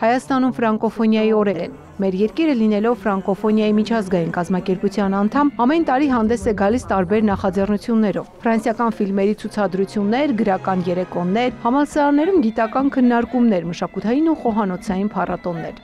Հայաստանում ֆրանկոֆոնիայի օրեր են։ Մեր երկիրը լինելով ֆրանկոֆոնիայի միջազգային կազմակերպության անդամ, ամեն տարի հանդես է գալիս տարբեր նախաձեռնություններով։ Ֆրանսիական ֆիլմերի ցուցադրություններ, գրական երեկոներ, համալսարաններում գիտական քննարկումներ, մշակութային ու խոհանոցային փառատոներ։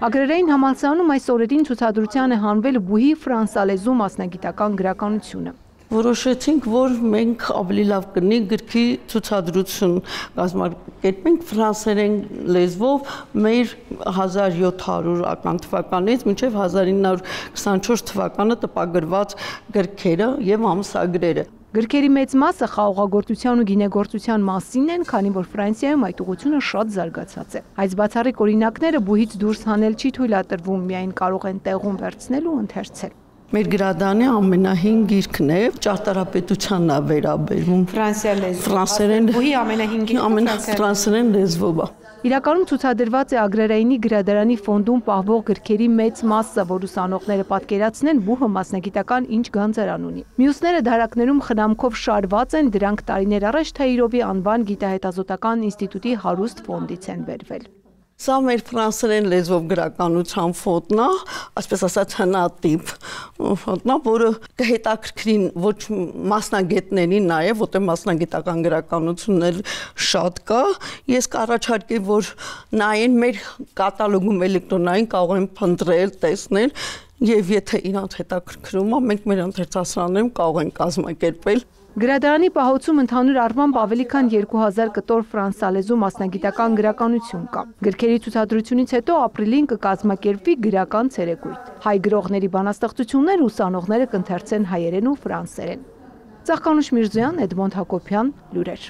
Ագրարային համալսարանում այս օրերին ցուցադրության է հանվել բուհի ֆրանսալեզու մասնագիտական գրականությունը։ Որոշեցինք, որ մենք ավելի լավ կնի գրքի ցուցադրություն կազմակերպենք ֆրանսերեն լեզվով մեր 1700-ական թվականից մինչև 1924 թվականը տպագրված գրքերը եւ ամսագրերը։ Գրքերի մեծ մասը խաղողագործության ու գինեգործության մասին են, քանի որ Ֆրանսիայում այդ ուղղությունը շատ զարգացած է։ Այս բացառիկ օրինակները բուհից դուրս հանել չի թույլատրվում, միայն կարող են տեղում վերցնել ու ընթերցել։ Մեր գրադանի ամենահին գիրքն է, ճարտարապետությանն է վերաբերում։ Ֆրանսերեն բուհի ամենահին գիրքը ֆրանսերեն լեզվով է։ Իրականում ցուցադրված է Ագրարայինի գրադարանի ֆոնդում պահվող գրքերի մեծ մասը, որ ուսանողները պատկերացնեն բուհը մասնագիտական ինչ գանձարան ունի։ Մյուսները դարակներում խնամքով շարված են, դրանք տարիներ առաջ Թայիրովի անվան գիտահետազոտական ինստիտուտի հարուստ ֆոնդից են բերվել։ Սա մեր ֆրանսերեն լեզվով գրականության ֆոնդն է, այսպես ասած հնատիպ ֆոնդն է, որը կհետաքրքրի ոչ մասնագետներին նաև, որտեղ մասնագիտական գրականություններ շատ կա։ Ես կառաջարկեի, որ նայեն մեր կատալոգում էլեկտրոնային կարող են փնտրել, տեսնել, եւ եթե իրանց հետաքրքրում է, մենք մեր ընթերցասրահներում կարող ենք կազմակերպել։ Գրադարանի պահոցում ընդհանուր առմամբ ավելի քան 2000 կտոր ֆրանսալեզու մասնագիտական գրականություն կա։ Գրքերի ցուցադրությունից հետո ապրիլին կկազմակերպվի գրական ցերեկույթ։ Հայ գրողների բանաստեղծություններ ուսանողները կընթերցեն հայերեն ու ֆրանսերեն։ Ծաղկանուշ Միրզոյան, Էդմոնդ Հակոբյան, լուրեր։